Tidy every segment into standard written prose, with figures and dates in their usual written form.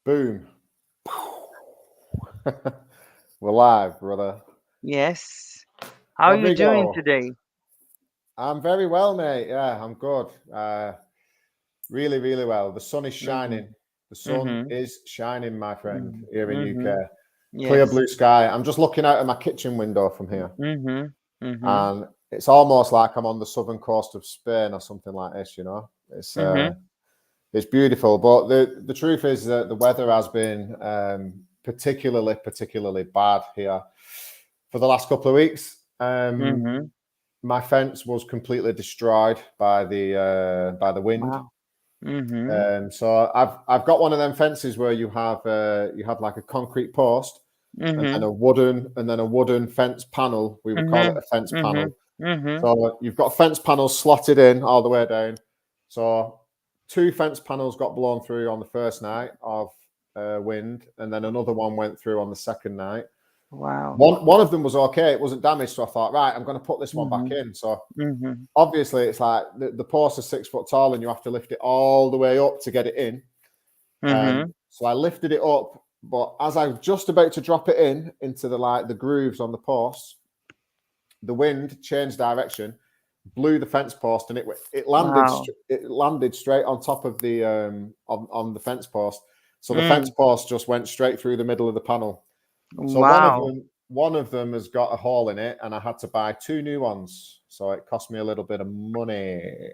Boom. We're live, brother. Yes. How are you doing Rodrigo, today? I'm very well, mate. Yeah, I'm good. Really, really well. The sun is Mhm. shining. The sun Mhm. is shining, my friend, Mhm. here in UK. Mhm. Clear Yes. blue sky. I'm just looking out of my kitchen window from here, Mhm. Mhm. and it's almost like I'm on the southern coast of Spain or something like this. Mhm. It's beautiful. But the truth is that the weather has been particularly bad here for the last couple of weeks. Mhm. My fence was completely destroyed by the wind. Wow. Mhm. So I've got one of them fences where you have like a concrete post and then Mhm. a wooden fence panel. We would call it Mhm. a fence Mhm. panel. Mhm. So you've got fence panels slotted in all the way down. So two fence panels got blown through on the first night of wind, and then another one went through on the second night. Wow. One of them was okay; it wasn't damaged. So I thought, right, I'm going to put this one back Mhm. in. So Mhm. obviously, it's like the post is 6 foot tall, and you have to lift it all the way up to get it in. Mhm. So I lifted it up, but as I was just about to drop it into the grooves on the posts, the wind changed direction, blew the fence post, and Wow. it landed straight on top of the on the fence post. So the fence Mm. post just went straight through the middle of the panel. So Wow. one of them has got a hole in it, and I had to buy two new ones. So it cost me a little bit of money.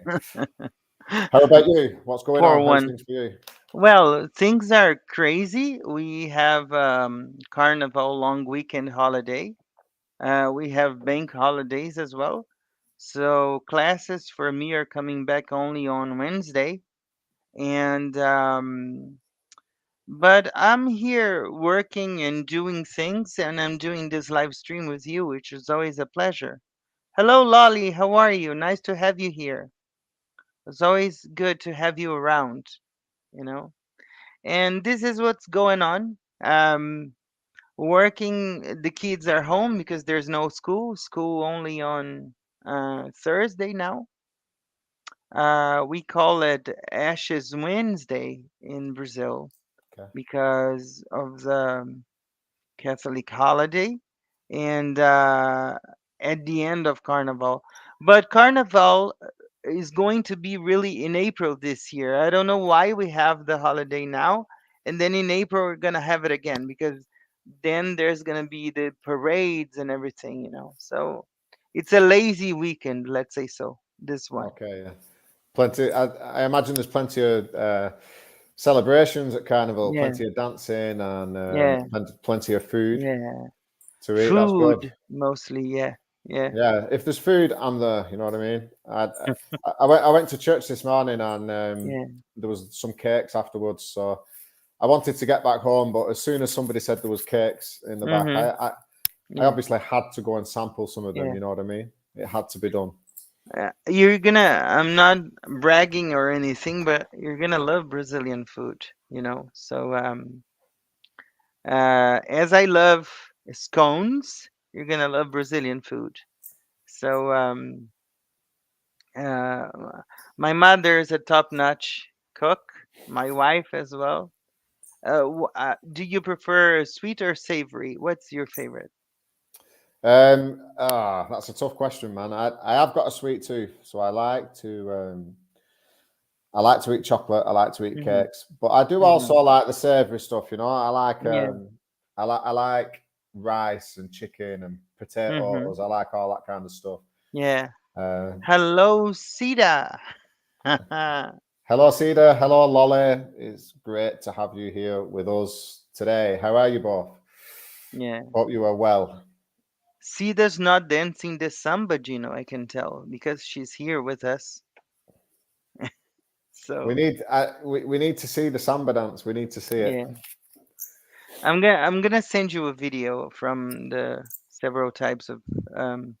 How about you? What's going Poor on? How's one. things for you? Well, things are crazy. We have Carnival long weekend holiday. We have bank holidays as well. So classes for me are coming back only on Wednesday. And but I'm here working and doing things, and I'm doing this live stream with you, which is always a pleasure. Hello, Lolly. How are you? Nice to have you here. It's always good to have you around, you know. And this is what's going on. Working, the kids are home because there's no school. School only on Thursday now. We call it Ashes Wednesday in Brazil Okay. because of the Catholic holiday and at the end of Carnival. But Carnival is going to be really in April this year. I don't know why we have the holiday now, and then in April we're gonna have it again because then there's gonna be the parades and everything, you know. So it's a lazy weekend, let's say so. This one. Okay. Yeah. Plenty. I imagine there's plenty of celebrations at Carnival, Yeah, plenty of dancing, and yeah, plenty of food yeah. to eat. That's good. Food mostly, yeah, yeah, Yeah. If there's food, I'm there. You know what I mean? I went to church this morning, and yeah. there was some cakes afterwards. So I wanted to get back home, but as soon as somebody said there was cakes in the back, Mhm. I Yeah, obviously had to go and sample some of them. yeah. You know what I mean? It had to be done. You're gonna, I'm not bragging or anything, but you're gonna love Brazilian food, you know. So, as I love scones, you're gonna love Brazilian food. So, uh, my mother is a top-notch cook, my wife as well. Do you prefer sweet or savory? What's your favorite? That's a tough question, man. I have got a sweet tooth, so I like to eat chocolate. I like to eat Mm-hmm. cakes, but I do also Mm-hmm. like the savory stuff. You know, Yeah. I like rice and chicken and Mm-hmm. potatoes. I like all that kind of stuff. Yeah. Uh, Hello, Sita. Hello, Cedar. Hello, Lolly. It's great to have you here with us today. How are you both? Yeah. Hope you are well. Sita's not dancing the samba, Gino, I can tell, because she's here with us. So, We need to see the samba dance. We need to see it. yeah. I'm gonna send you a video from the several types of um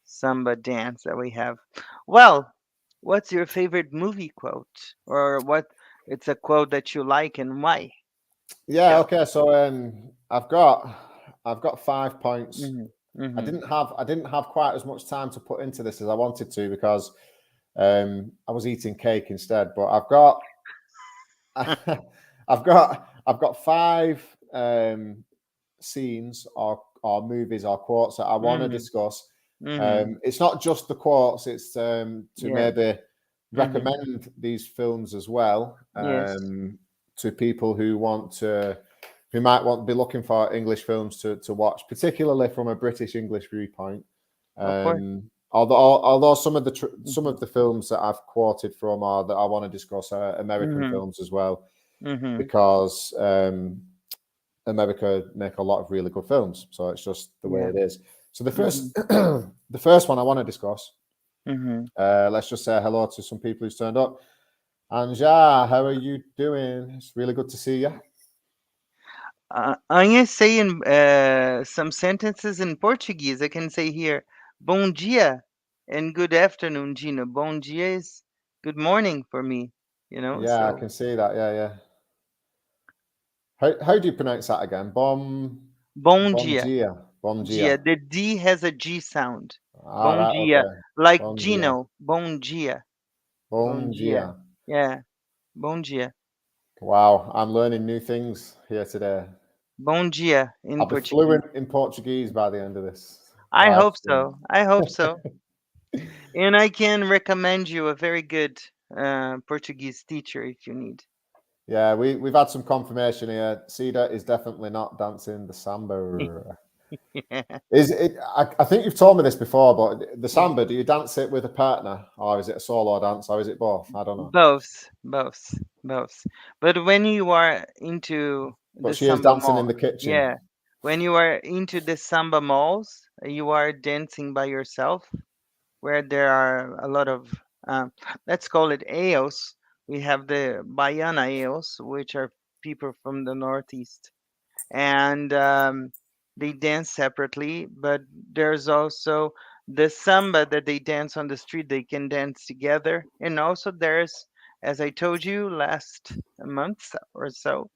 samba dance that we have. Well, what's your favorite movie quote? Or what it's a quote that you like and why? Yeah. Tell. Okay. So I've got 5 points. Mhm. Mhm. I didn't have quite as much time to put into this as I wanted to because I was eating cake instead. But I've got I've got five scenes or movies or quotes that I want to Mhm. discuss. Mhm. It's not just the quotes; it's to Yeah. maybe Mhm. recommend these films as well Yes. to people who might want to be looking for English films to watch, particularly from a British English viewpoint. Of course. Although some Mhm. of the films that I've quoted from or that I want to discuss are American Mhm. films as well, Mhm. because America make a lot of really good films. So it's just the way Yeah. it is. So the Mhm. first the first one I want to discuss. Mhm. Let's just say hello to some people who's turned up. Anja, how are you doing? It's really good to see you. I'm gonna say in some sentences in Portuguese. I can say here, bom dia and good afternoon, Gina. Bom dia is good morning for me, Yeah, I so can see that. Yeah, yeah. How do you pronounce that again? bom Bom dia. dia. Bom Dia. dia. The D has a G sound. All Bom right, dia. okay. Like Bom dia. Gino. Bom dia. Bom Bom dia. dia. Yeah. Bom dia. Wow, I'm learning new things here today. Bom dia I'll in be Portuguese. fluent in Portuguese by the end of this I live hope stream. so. I hope so. And I can recommend you a very good Portuguese teacher if you need. Yeah, we've had some confirmation here. Cedar is definitely not dancing the samba. Yeah. Is it? I think you've told me this before, but the Yeah. samba, do you dance it with a partner, or is it a solo dance, or is it both? I don't know. Both, both, both. But when you are into But the she is samba dancing in mall, the kitchen. yeah, when you are into the samba malls, you are dancing by yourself, where there are a lot of, let's call it ales. We have the Baiana ales, which are people from the Northeast, and they dance separately. But there's also the samba that they dance on the street. They can dance together, and also there's, as I told you last month or so,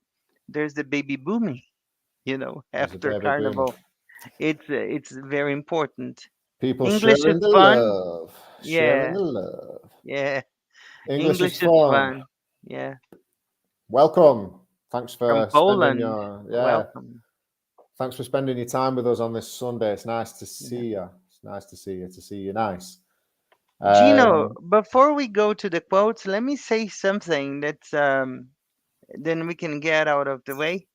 there's the baby booming. There's a After baby boom. carnival, it's very important. People English is sharing the fun. love, sharing Yeah, the love. yeah. English is English is fun. fun. Yeah. Welcome. Thanks From for spending Poland. your Welcome. Thanks for spending your time with us on this Sunday. It's nice to Yeah. see you. It's nice to see you nice. Gino, Um, before we go to the quotes, let me say something that's then we can get out of the way.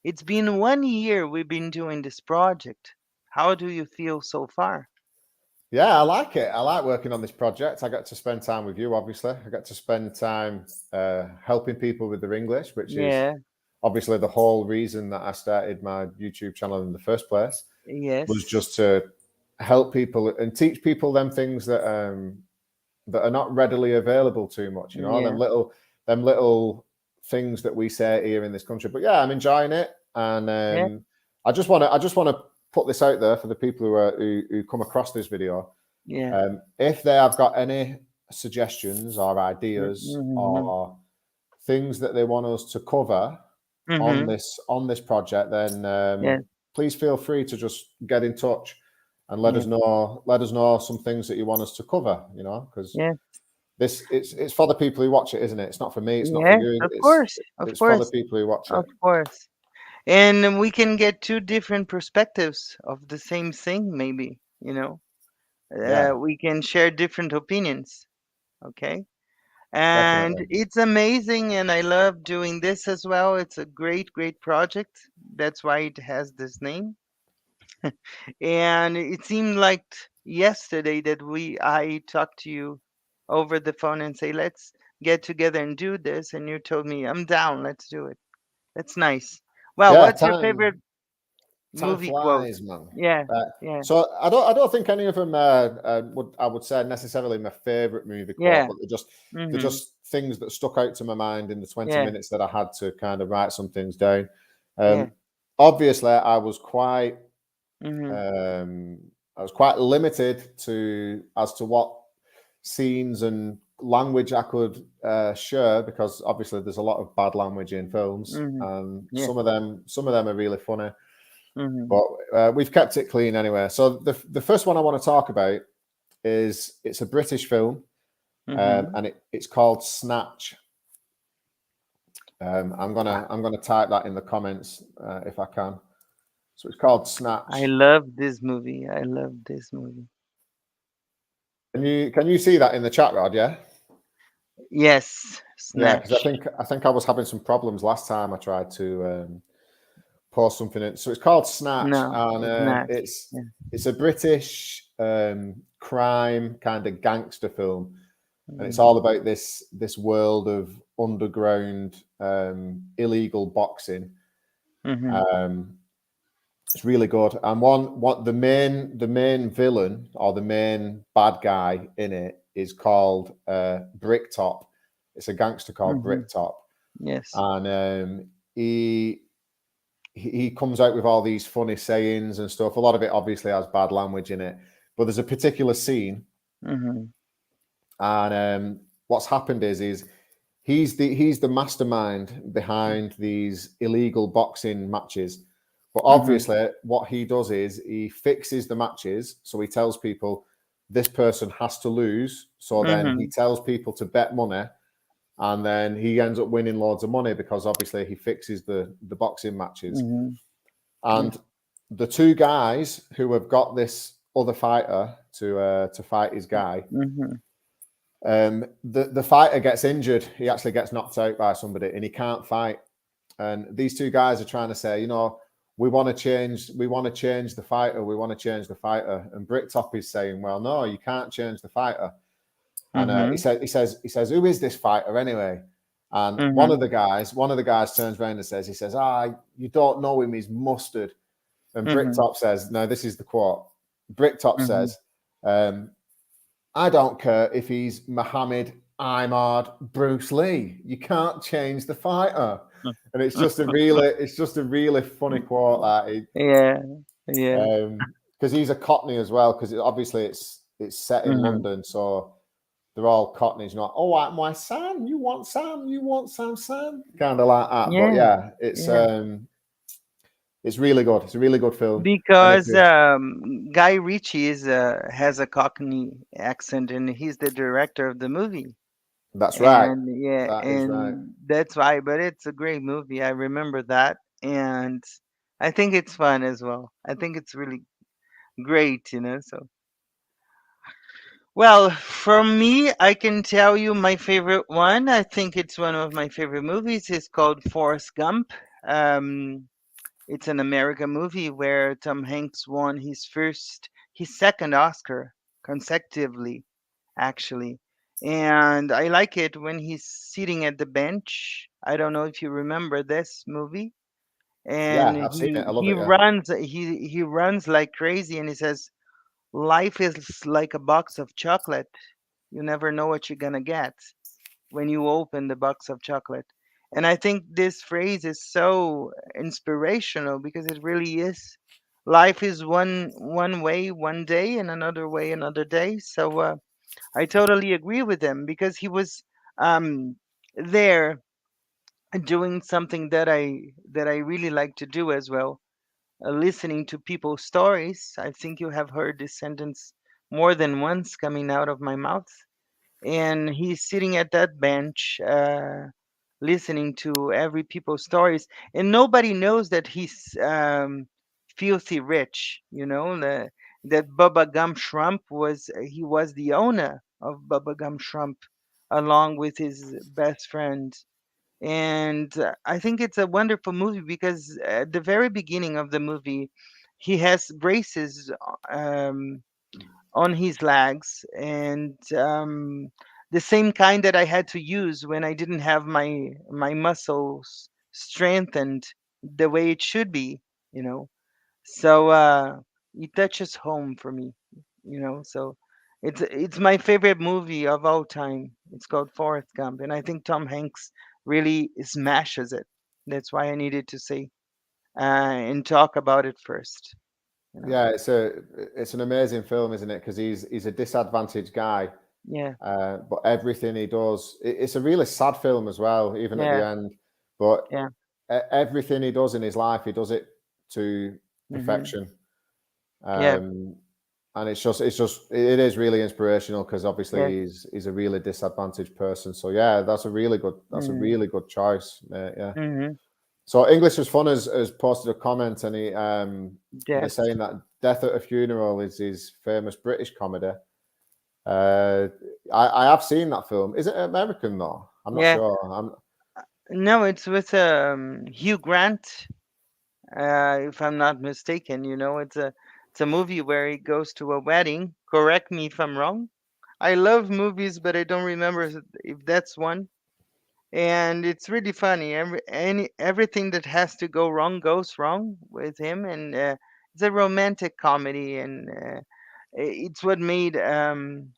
It's been 1 year we've been doing this project. How do you feel so far? yeah, I like it. I like working on this project. I get to spend time with you, obviously. I get to spend time helping people with their English, which is Yeah, obviously the whole reason that I started my YouTube channel in the first place, was yes, just to help people and teach people them things that are not readily available too much. You know, yeah, them little things that we say here in this country. But yeah, I'm enjoying it, and yeah, I just want to put this out there for the people who come across this video. yeah. If they have got any suggestions or ideas Mm-hmm, or things that they want us to cover mm-hmm, on this project, then yeah, please feel free to just get in touch and yeah, let us know some things that you want us to cover. You know, because yeah, this it's for the people who watch it, isn't it? It's not for me. It's not for yes, you. of course, of It's for the course, people who watch it. of course. And we can get two different perspectives of the same thing, maybe. Yeah, We can share different opinions, okay? And definitely. it's amazing, and I love doing this as well. It's a great, great project. That's why it has this name. And it seemed like yesterday that I talked to you over the phone and say, let's get together and do this. And you told me, I'm down, let's do it. That's nice. Well, Yeah, what's your favorite time movie quote? flies, man. Yeah, Uh, yeah, so I don't think any of them I would say necessarily my favorite movie quote, yeah. but they're Mm-hmm. just things that stuck out to my mind in the 20 Yeah, minutes that I had to kind of write some things down. yeah. Um, Obviously, Mm-hmm. um, I was quite limited to as to what scenes and language I could share, because obviously there's a lot of bad language in films, Mm-hmm. and Yeah. some of them are really funny. Mm-hmm. But we've kept it clean anyway. So the first one I want to talk about is it's a British film, Mm-hmm. and it's called Snatch. I'm gonna type that in the comments if I can. So it's called I Snatch. love this movie. I love this movie. Can you see that in the chat, Rod? Yeah. Yes, Yeah, because I Snatch. think I think I was having some problems last time I tried to post something in. So it's called Snatch, No, and Snatch. it's Yeah. it's a British crime kind of gangster film, and it's Mm-hmm. all about this world of underground illegal boxing. Mm-hmm. Um, it's really good. And one what the main villain or the main bad guy in it is called Bricktop. It's a gangster called Mm-hmm. Bricktop, Yes. and he comes out with all these funny sayings and stuff. A lot of it obviously has bad language in it, but there's a particular scene, Mm-hmm. and what's happened is he's the mastermind behind these illegal boxing matches. But Mm-hmm. obviously, what he does is he fixes the matches. So he tells people this person has to lose. So then he Mm-hmm. tells people to bet money, and then he ends up winning loads of money because obviously he fixes the boxing matches. Mm-hmm. And Yes. the two guys who have got this other fighter to fight his guy, Mm-hmm. the fighter gets injured. He actually gets knocked out by somebody, and he can't fight. And these two guys are trying to say, we want to change the fighter. We want to change the fighter. And Bricktop is saying, well, no, you can't change the fighter. And he Mm-hmm. says, who is this fighter anyway? And Mm-hmm. one of the guys turns around and says, you don't know him. He's mustard. And Mm-hmm. Bricktop says, no, this is the quote. Bricktop Mm-hmm. says, um, I don't care if he's Muhammad, Imard, Bruce Lee. You can't change the fighter. And it's just a really funny quote that Yeah. Yeah. because he's a Cockney as well. Because obviously it's set in Mm-hmm. London, so they're all Cockneys. Not my son. You want some son, kind of like that. But Yeah. yeah, Yeah. it's really good. It's a really good film. And if Because you Guy Ritchie has a Cockney accent, and he's the director of the movie. That's right. And yeah, That is right. and that's why. But it's a great movie. I remember that, and I think it's fun as well. I think it's really great. So, well, from me, I can tell you my favorite one. I think it's one of my favorite movies. It's called Forrest Gump. Um, it's an American movie where Tom Hanks won his second Oscar consecutively, actually. And I like it when he's sitting at the bench. I don't know if you remember this movie. And Yeah, I've seen it. I love it. Yeah. he runs like crazy, and he says, "Life is like a box of chocolate. You never know what you're gonna get when you open the box of chocolate." And I think this phrase is so inspirational because it really is. Life is one way one day, and another way another day. So I totally agree with him because he was um, there doing something that I really like to do as well, listening to people's stories. I think you have heard this sentence more than once coming out of my mouth. And he's sitting at that bench, listening to every people's stories, and nobody knows that he's filthy rich. That Bubba Gum Shrimp was the owner of Bubba Gum Shrimp, along with his best friend. And I think it's a wonderful movie because at the very beginning of the movie, he has braces on his legs, and the same kind that I had to use when I didn't have my muscles strengthened the way it should be, you know. So it touches home for me. So it's my favorite movie of all time. It's called Forrest Gump, and I think Tom Hanks really smashes it. That's why I needed to say and talk about it first. You know. Yeah, it's an amazing film, isn't it? Because he's a disadvantaged guy, Yeah. but everything he does, it's a really sad film as well, even at the Yeah. end. But Yeah. everything he does in his life, he does it to Hmm. perfection. Yeah. Um, and it is really inspirational because Yes. obviously he's a really disadvantaged person. So yeah, that's a really Mm-hmm. good choice, mate. Yeah. Mm-hmm. So English is Fun has posted a comment, and they're Death. saying that Death at a Funeral is his famous British comedy. Uh, I have seen that film. Is it American though? I'm not Yeah. sure. No, it's with Hugh Grant, if I'm not mistaken. It's a movie where he goes to a wedding. Correct me if I'm wrong. I love movies, but I don't remember if that's one. And it's really funny. Everything that has to go wrong goes wrong with him, and it's a romantic comedy, and it's what made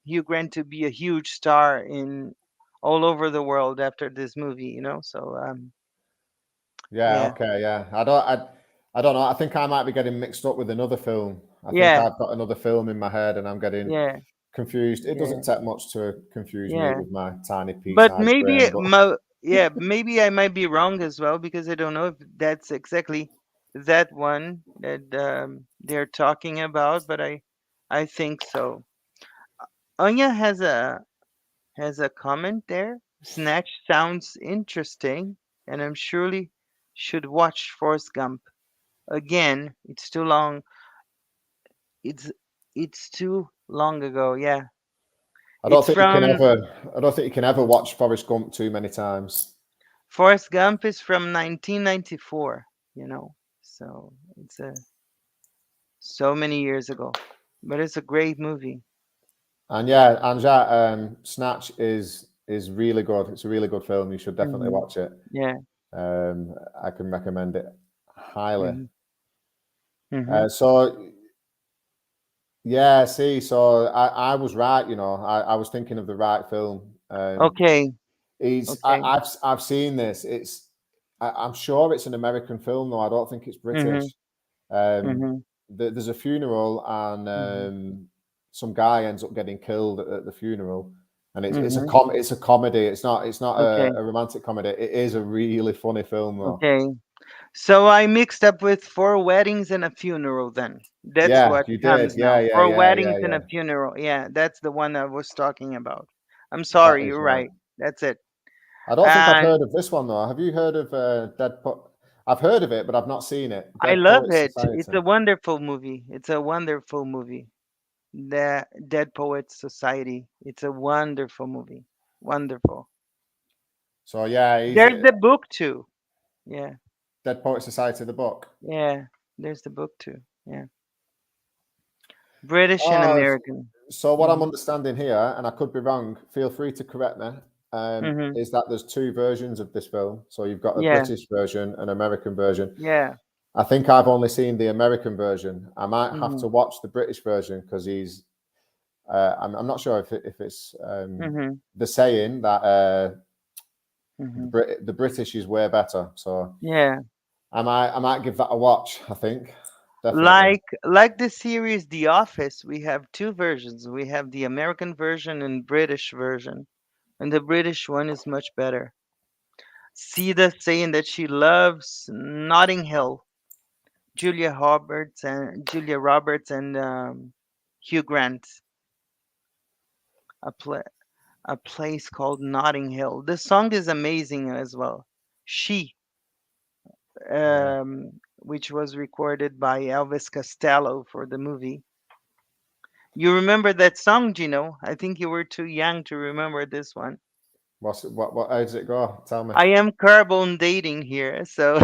Hugh Grant to be a huge star in all over the world after this movie. So Yeah. yeah, Okay. Yeah. I don't know. I think I might be getting mixed up with another film. I think yeah, I've got another film in my head, and I'm getting yeah, confused. It yeah, doesn't take much to confuse me yeah. with my tiny But pea-sized maybe brain, but yeah, maybe I might be wrong as well because I don't know if that's exactly that one that they're talking about, but I think so. Anya has a comment there. Snatch sounds interesting, and I'm surely should watch Forrest Gump again. It's too long. It's it's too long ago. Yeah, it's from I don't think you can ever watch Forrest Gump too many times. Forrest Gump is from 1994. So it's so many years ago, but it's a great movie. And yeah, Snatch is really good. It's a really good film. You should definitely Hmm. watch it. Yeah. I can recommend it highly. Hmm. Hmm. So yeah, see, so I was right. I was thinking of the right film. Okay. He's Okay. I've seen this. I'm sure it's an American film though. I don't think it's Hmm. British. Um, Hmm. there's a funeral, and Hmm. some guy ends up getting killed at the funeral, and Hmm. it's a comedy. It's not Okay. a romantic comedy. It is a really funny film though. Okay. So I mixed up with Four Weddings and a Funeral then. That's Yeah, what you did. comes Yeah, now. yeah, Four yeah, yeah, Weddings and yeah. a Funeral. Yeah, that's the one I was talking about. I'm That sorry, is you're right. right. That's it. I don't think I've And heard of this one though. Have you heard of Dead Po I've heard of it, but I've not seen it. I Dead love Poets it. It's Society. a wonderful movie. It's a wonderful movie. The Dead Poets Society. It's a wonderful movie. Wonderful. So yeah, he's There's the book too. Yeah. Dead Poets Society, the book. Yeah. There's the book too. Yeah. British and Oh, American. so what I'm Mhm. understanding here, and I could be wrong, feel free to correct me, Mhm. is that there's two versions of this film. So you've got a Yeah. British version and American version. Yeah. I think I've only seen the American version. I might have to Mhm. watch the British version because I'm not sure if it's Mhm. the saying that Mhm. The British is way better. So Yeah. I might give that a watch. I think definitely. Like the series The Office, we have two versions. We have the American version and British version, and the British one is much better. Sita saying that she loves Notting Hill, Julia Roberts and Hugh Grant, a pla a place called Notting Hill. The song is amazing as well. She, Yeah. which was recorded by Elvis Costello for the movie. You remember that song, Gino? I think you were too young to remember this one. What how does it go? Tell me. I am carbon dating here, so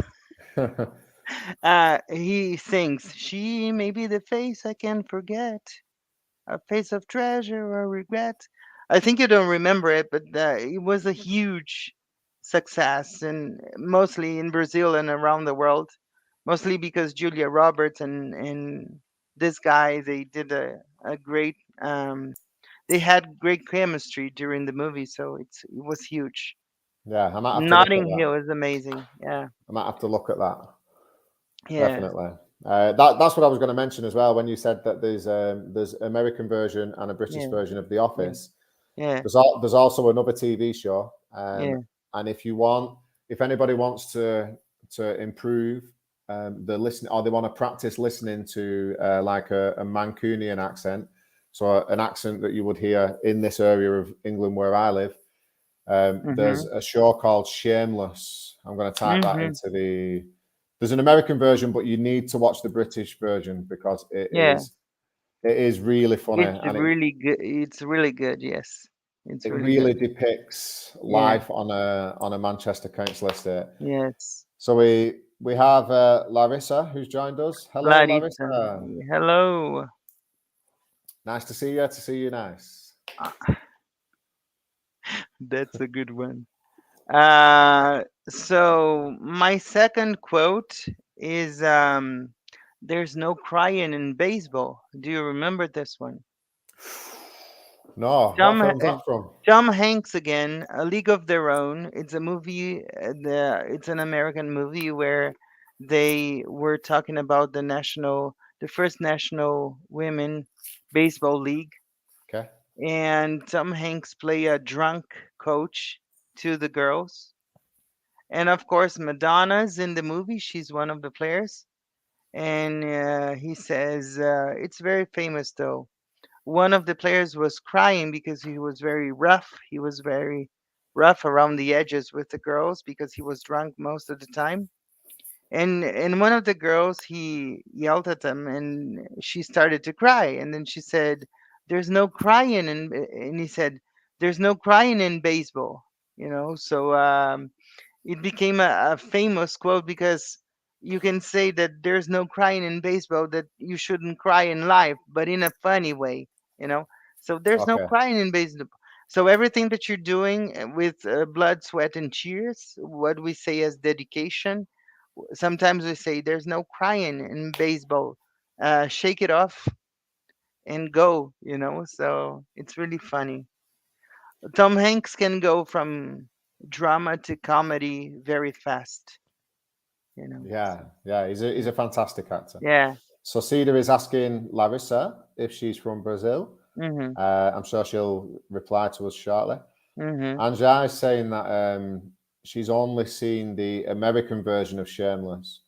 he sings, "She may be the face I can forget, a face of treasure or regret." I think you don't remember it, but it was a huge success, and mostly in Brazil and around the world. Mostly because Julia Roberts and this guy, they did a great. They had great chemistry during the movie, so it was huge. Yeah, I might have to look at Notting that. Hill is amazing. Yeah, I might have to look at that. yeah, Definitely. That's what I was going to mention as well. When you said that there's American version and a British yeah, version of The yeah, Office. yeah, There's also another TV show. yeah. And if anybody wants to improve they're listening, or they want to practice listening to like a Mancunian accent, so an accent that you would hear in this area of England where I live. There's Mhm. a show called Shameless. I'm going to type that Mhm. into the. There's an American version, but you need to watch the British version because Yeah. it is really funny, It's and really good. It's really good. Yes. It's it really good. really depicts Yeah. life on a Manchester council estate. Yes. So we have Larissa who's joined us. Hello, Larissa. Larissa. Hello. Nice to see you. To see you, nice. Ah, that's a good one. So my second quote is there's no crying in baseball. Do you remember this one? No, what Tom film's that from? Tom Hanks again, A League of Their Own. It's a movie. It's an American movie where they were talking about the first national women baseball league, Okay. and Tom Hanks play a drunk coach to the girls, and of course Madonna's in the movie. She's one of the players, and he says it's very famous though. One of the players was crying because he was very rough. He was very rough around the edges with the girls because he was drunk most of the time. And one of the girls, he yelled at them, and she started to cry. And then she said, "There's no crying," and he said, "There's no crying in baseball." So it became a famous quote because you can say that there's no crying in baseball, that you shouldn't cry in life, but in a funny way, you know. So there's no Okay. crying in baseball. So everything that you're doing with blood, sweat, and tears, what we say as dedication, sometimes we say there's no crying in baseball. Shake it off and go. So it's really funny. Tom Hanks can go from drama to comedy very fast, you know. Yeah, yeah. He's a fantastic actor. Yeah. So Cedar is asking Larissa if she's from Brazil. Mhm. I'm sure she'll reply to us shortly. Mhm. Anja is saying that she's only seen the American version of Shameless.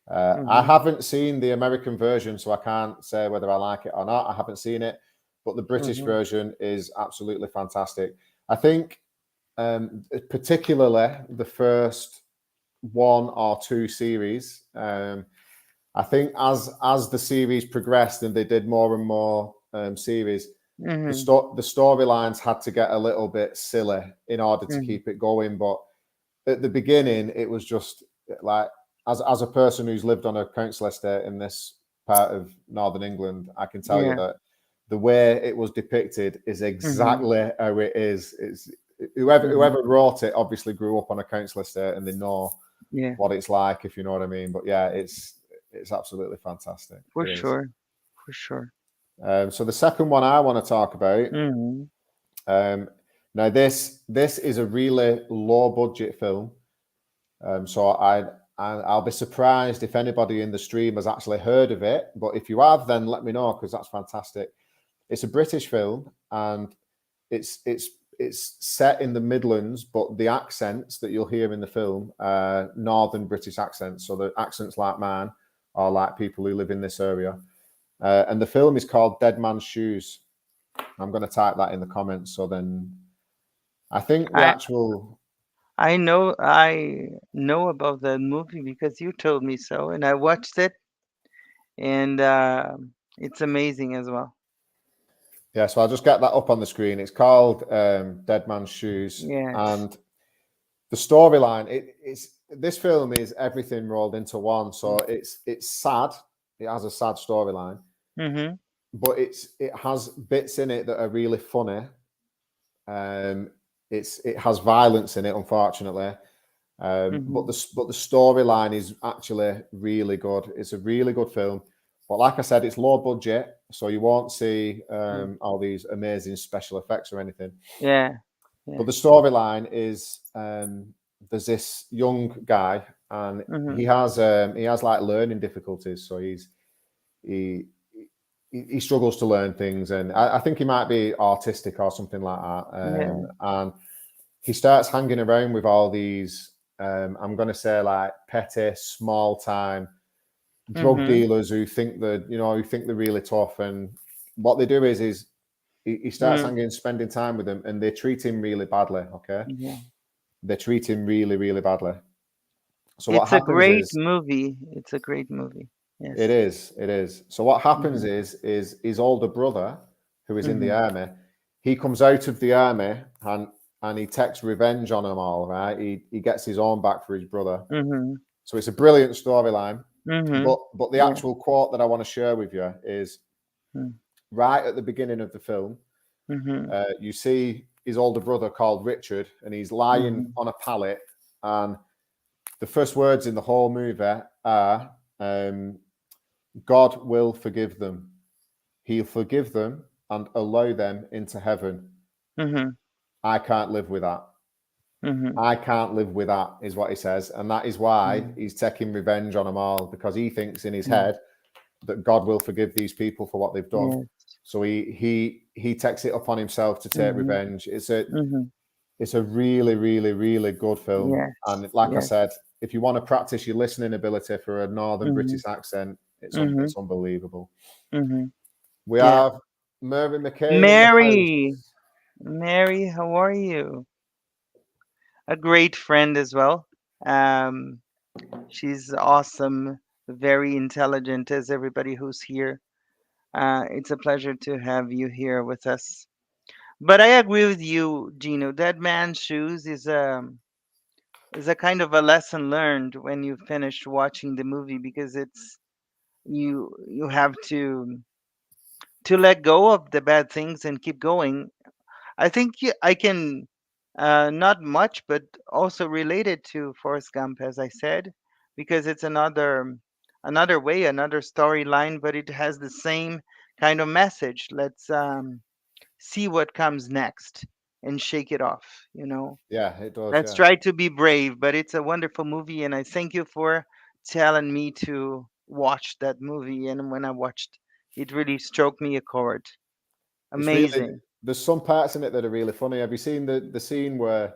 I Mhm. haven't seen the American version, so I can't say whether I like it or not. I haven't seen it, but the British Mhm. version is absolutely fantastic. I think, particularly the first one or two series. I think as the series progressed and they did more and more series, Mhm. the storylines had to get a little bit silly in order to Mhm. keep it going. But at the beginning, it was just like as a person who's lived on a council estate in this part of northern England, I can tell you Yeah. that the way it was depicted is Mhm. exactly how it is. It's Mhm. whoever wrote it obviously grew up on a council estate and they know Yeah. what it's like, if you know what I mean. But yeah, it's absolutely fantastic. For It is. sure. For sure. So the second one I want to talk about. Mhm. Um, now this is a really low budget film. So I'll be surprised if anybody in the stream has actually heard of it. But if you have, then let me know because that's fantastic. It's a British film and it's it's it's set in the Midlands, but the accents that you'll hear in the film are Northern British accents. So the accents like mine are like people who live in this area. And the film is called Dead Man's Shoes. I'm going to type that in the comments. So then I think the I actual I know about that movie because you told me so, and I watched it, and it's amazing as well. yeah. So I'll just get that up on the screen. It's called Dead Man's Shoes, Yes. and the storyline. It's this film is everything rolled into one. So it's sad. It has a sad storyline, Mhm. but it has bits in it that are really funny. Um, it has violence in it, unfortunately. But Mhm. the storyline is actually really good. It's a really good film. But like I said, it's low budget, so you won't see Mm. all these amazing special effects or anything. Yeah. But Yeah. the storyline is there's this young guy, and Mhm. he has like learning difficulties. So he he struggles to learn things, and I think he might be autistic or something like that. Yeah. And he starts hanging around with all these I'm going to say like petty small time drug Mhm. dealers who think that who think they're really tough, and what they do is he starts Mm. hanging, spending time with them, and they treat him really badly. Okay, Yeah. they treat him really, really badly. So what It's a happens great is movie. It's a great movie. it Yes. is, it is. So what happens Mhm. is his older brother, who is in the Mhm. army, he comes out of the army and he takes revenge on them all. Right, he gets his own back for his brother. Mhm. So it's a brilliant storyline. Mhm. But the Yeah. actual quote that I want to share with you is Mm. right at the beginning of the film. Mhm. You see his older brother called Richard, and he's lying Mhm. on a pallet. And the first words in the whole movie are, "God will forgive them. He'll forgive them and allow them into heaven." Mhm. I can't live with that. Mhm. I can't live with that, is what he says. And that is why Mhm. he's taking revenge on them all, because he thinks in his Mhm. head that God will forgive these people for what they've done. Yes. So he takes it upon himself to take Mhm. revenge. Mhm. It's a really, really, really good film. Yes. And like I Yes. said, if you want to practice your listening ability for a Northern Mhm. British accent, Mhm. it's unbelievable. Mhm. We Yeah. have Mary McCain in the Mary. house. Mary, how are you? A great friend as well. Um, she's awesome, very intelligent, as everybody who's here. It's a pleasure to have you here with us. But I agree with you, Gino. Dead Man's Shoes is a kind of a lesson learned when you finish watching the movie, because it's you have to let go of the bad things and keep going. I think I can, not much, but also related to Forrest Gump, as I said, because it's another way, another storyline, but it has the same kind of message. Let's see what comes next and shake it off. Yeah, it does. Let's Yeah, try to be brave. But it's a wonderful movie, and I thank you for telling me to watch that movie. And when I watched, it really stroked me a chord. it's really. Amazing. There's some parts in it that are really funny. Have you seen the scene where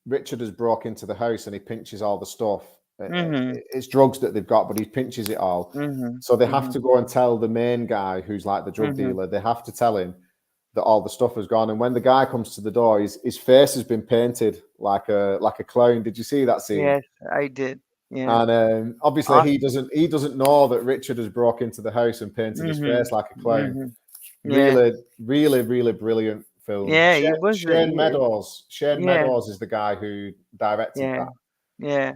Richard has broke into the house and he pinches all the stuff? Mhm. It's drugs that they've got, but he pinches it all. Mhm. So they have Mhm. to go and tell the main guy, who's like the drug Mhm. dealer. They have to tell him that all the stuff has gone. And when the guy comes to the door, his face has been painted like a clown. Did you see that scene? Yes, I did. Yeah. And obviously Awesome. he doesn't know that Richard has broke into the house and painted his face Mhm. like a clown. Mhm. Yeah. Really, really, really brilliant film. Yeah, it was Shane Meadows. Shane yeah. Meadows is the guy who directed Yeah. that.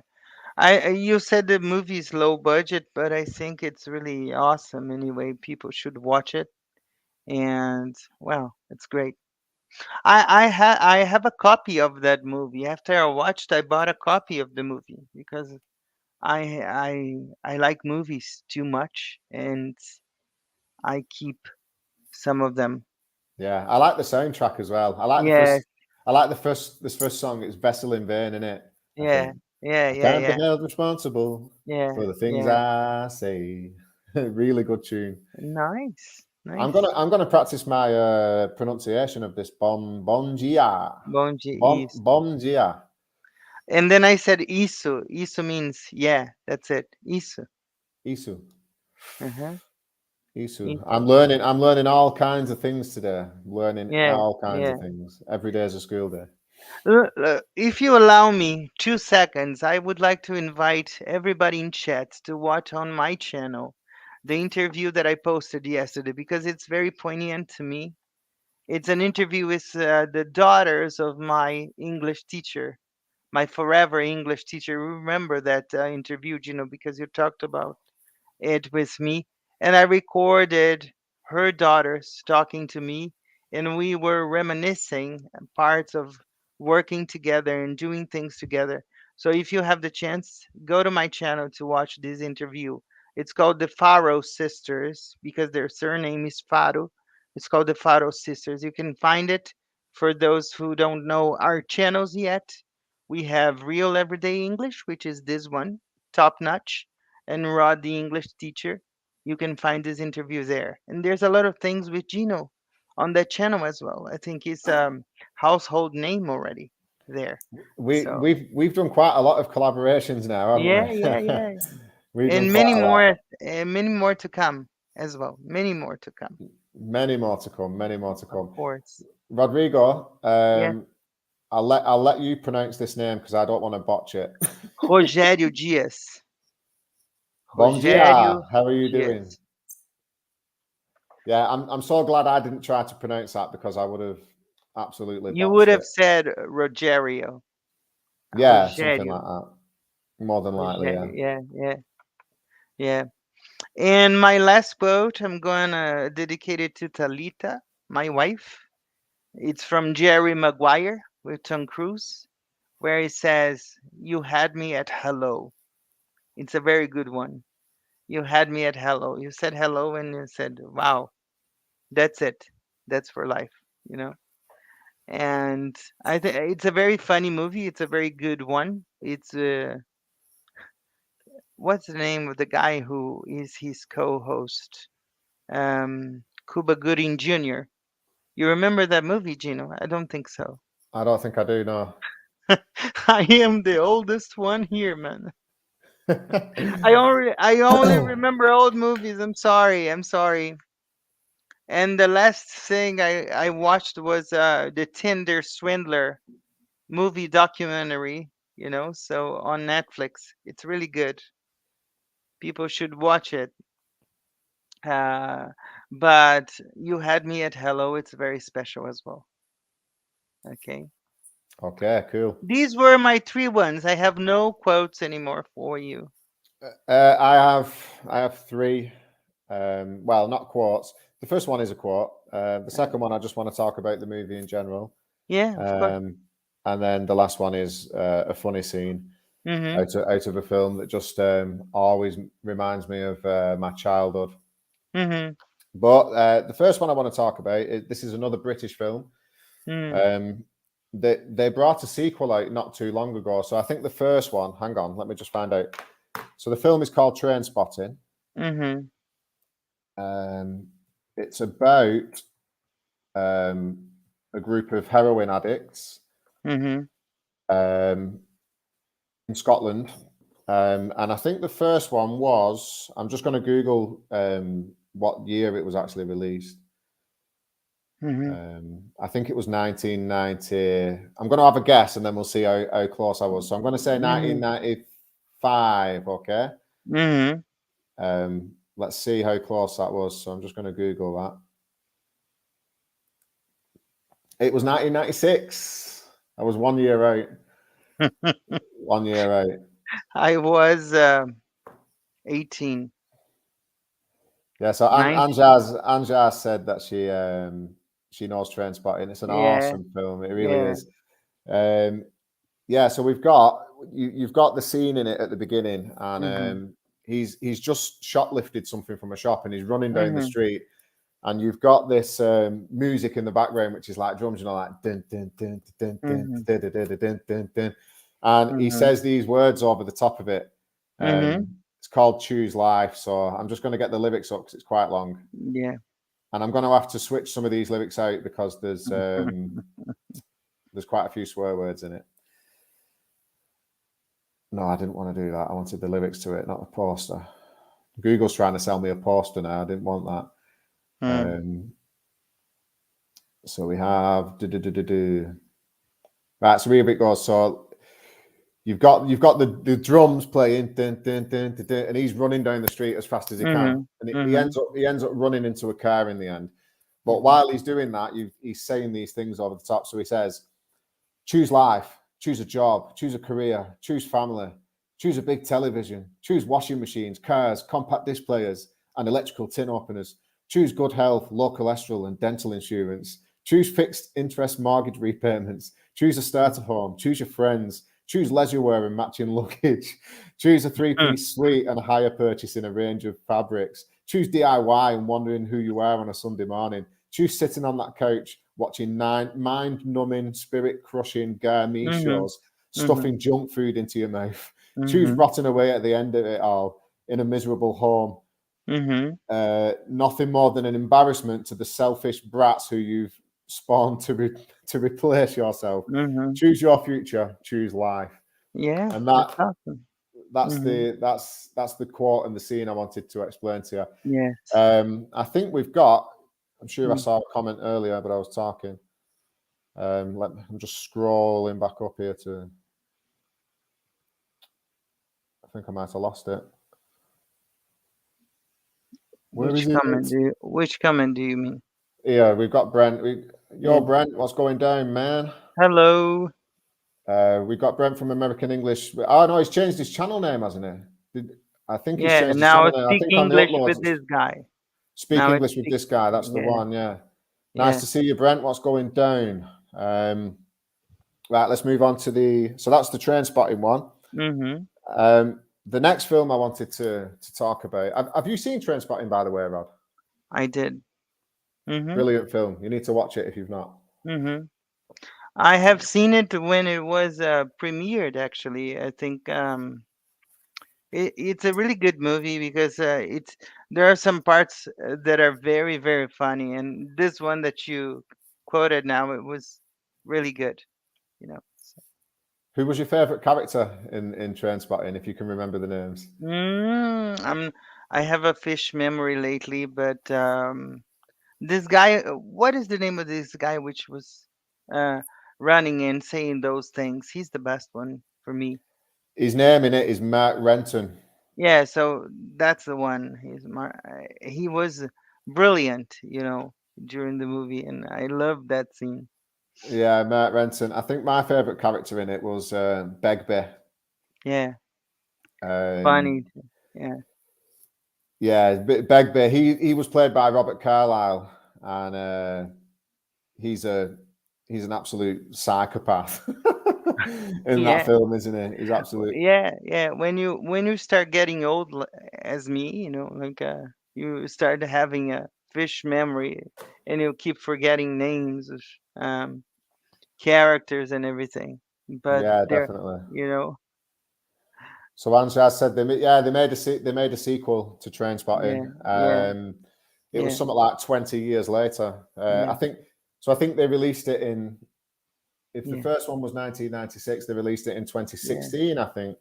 Yeah. You said the movie's low budget, but I think it's really awesome anyway. People should watch it, and well, it's great. I have a copy of that movie. After I watched, I bought a copy of the movie because I like movies too much, and I keep some of them. Yeah, I like the soundtrack as well. Yes. I like this first song. It's Vessel in Vain, isn't it? I Yeah. think Yeah. I Yeah. can't be Yeah. held responsible Yeah. for the things Yeah. I say. Really good tune. Nice. Nice. I'm gonna practice my pronunciation of this Bonji is. bon gia. And then I said Isu. Isu means yeah, that's it. Isu. Isu. Uh-huh. Isu. Isu. I'm learning all kinds of things today. I'm learning Yeah. all kinds Yeah. of things. Every day is a school day. If you allow me 2 seconds, I would like to invite everybody in chat to watch on my channel the interview that I posted yesterday, because it's very poignant to me. It's an interview with the daughters of my English teacher, my forever English teacher. Remember that interview, because you talked about it with me, and I recorded her daughters talking to me, and we were reminiscing parts of working together and doing things together. So if you have the chance, go to my channel to watch this interview. It's called the Faro Sisters because their surname is Faro. It's called the Faro Sisters. You can find it. For those who don't know our channels yet, we have Real Everyday English, which is this one, top notch, and Rod, the English teacher. You can find this interview there. And there's a lot of things with Gino on that channel as well. I think he's household name already there. So We've done quite a lot of collaborations now, haven't yeah, we? yeah, yeah, We've done and quite a lot. many more to come as well. Many more to come, Many more to come. Many more to of come. course. Rodrigo, Yes, I'll let you pronounce this name because I don't want to botch it. Rogério Dias. Bom dia. Rogério How are you doing? Dias. Yeah, I'm so glad I didn't try to pronounce that because I would have absolutely You would botched have it. said Rogerio. Yeah, something like Rogério. that. More than likely, yeah. Rogério. Yeah, yeah, yeah. And my last quote, I'm gonna dedicate it to Talita, my wife. It's from Jerry Maguire with Tom Cruise, where he says, "You had me at hello." It's a very good one. You had me at hello. You said hello and you said, "Wow, that's it. That's for life," you know? And I think it's a very funny movie. It's a very good one. It's what's the name of the guy who is his co-host? Cuba Gooding Jr. You remember that movie, Gino? I don't think so. I don't think I do know. I am the oldest one here, man. I only remember old movies. I'm sorry. I'm sorry. And the last thing I watched was the Tinder Swindler movie documentary, so on Netflix. It's really good. People should watch it. Uh, but you had me at hello. It's very special as well. Okay. Okay, cool. These were my three ones. I have no quotes anymore for you. I have three. Well, not quotes. The first one is a quote. The Uh, second one, I just want to talk about the movie in general. yeah, of course. Um, and then the last one is a funny scene Mhm. out of a film that just always reminds me of my childhood. Mhm. But the first one I want to talk about, this is another British film. Mhm. Um, they brought a sequel out not too long ago. So I think the first one, hang on, let me just find out. So the film is called Train Spotting. Mhm. Um, it's about um, a group of heroin addicts Mhm. um, in Scotland. And I think the first one was, I'm just going to Google what year it was actually released. Mhm. I think it was 1990. I'm going to have a guess and then we'll see how close I was. So I'm going to say Mhm. 1995. Okay. Mhm. Let's see how close that was. So I'm just going to Google that. It was 1996. I was 1 year out. 1 year out. I was 18. Yeah. So 19. Anjaz said that she knows Trainspotting. It's an Yeah. awesome film. It really Yeah. is. Um, yeah. So we've got you've got the scene in it at the beginning, and Mhm. he's just shoplifted something from a shop, and he's running down the Mhm. street, and you've got this music in the background, which is like drums, like dun dun dun dun dun Mhm. dun dun dun dun dun dun, and he Mhm. says these words over the top of it. Mhm. It's called "Choose Life," so I'm just going to get the lyrics up because it's quite long, Yeah. and I'm going to have to switch some of these lyrics out because there's quite a few swear words in it. No, I didn't want to do that. I wanted the lyrics to it, not a poster. Google's trying to sell me a poster now. I didn't want that. Mm. So we have right. So here it goes. So you've got the drums playing, dun, dun, dun, dun, dun, and he's running down the street as fast as he can, Mhm. and Mhm. he ends up running into a car in the end. But Mhm. while he's doing that, he's saying these things over the top. So he says, choose life, choose a job, choose a career, choose family, choose a big television, choose washing machines, cars, compact disc players, and electrical tin openers. Choose good health, low cholesterol, and dental insurance. Choose fixed interest mortgage repayments. Choose a starter home. Choose your friends. Choose leisure wear and matching luggage. Choose a Mm. three-piece suite and a hire purchase in a range of fabrics. Choose DIY and wondering who you are on a Sunday morning. Choose sitting on that couch watching mind-numbing, spirit-crushing gourmet Mhm. shows, Mhm. stuffing junk food into your mouth. Choose Mhm. rotting away at the end of it all in a miserable home. Mhm. Nothing more than an embarrassment to the selfish brats who you've spawned to replace yourself. Mhm. Choose your future. Choose life. Yeah, And that's that awesome. Mm-hmm. that's the quote and the scene I wanted to explain to you. Yes. I think we've got. I'm sure I Mm. saw a comment earlier, but I was talking. I'm just scrolling back up here to. I think I might have lost it. Where is it? Which comment do you mean? Yeah, we've got Brent. Yo, Yeah. Brent, what's going down, man? Hello. We've got Brent from American English. Oh no, he's changed his channel name, hasn't he? I think he's Yeah. changed his Now channel I name. I speak think on the English uploads, with it's this guy. Speak Now it's English with speak. this guy. That's the Yeah. one. Yeah. Nice Yeah. to see you, Brent. What's going down? Right, let's move on to the. So that's the train spotting one. Mm-hmm. The next film I wanted to talk about. Have you seen Train Spotting, by the way, Rod? I did. Mm-hmm. Brilliant film. You need to watch it if you've not. Mm-hmm. I have seen it when it was premiered. Actually, I think it's a really good movie because it's there are some parts that are very very funny, and this one that you quoted now it was really good. You know. So. Who was your favourite character in Train Spotting, if you can remember the names? I'm I have a fish memory lately, but this guy, what is the name of this guy which was uh, running and saying those things? He's the best one for me. His name in it is Mark Renton. Yeah, so that's the one. He was brilliant, during the movie, and I love that scene. Yeah, Mark Renton. I think my favourite character in it was Begbie. Yeah, Um, funny. Yeah, yeah, Begbie. He was played by Robert Carlyle, and he's a he's an absolute psychopath in that yeah, film, isn't he? He's absolute. yeah, yeah. When you start getting old, as me, like you start having a fish memory, and you keep forgetting names of um characters and everything. But Yeah, they're, definitely. you know, So Angela said they made a sequel to Train yeah, Spotting. yeah, It was yeah, something like 20 years later. yeah, I think so. I think they released it in. If the yeah, first one was 1996, they released it in yeah, 2016, I think.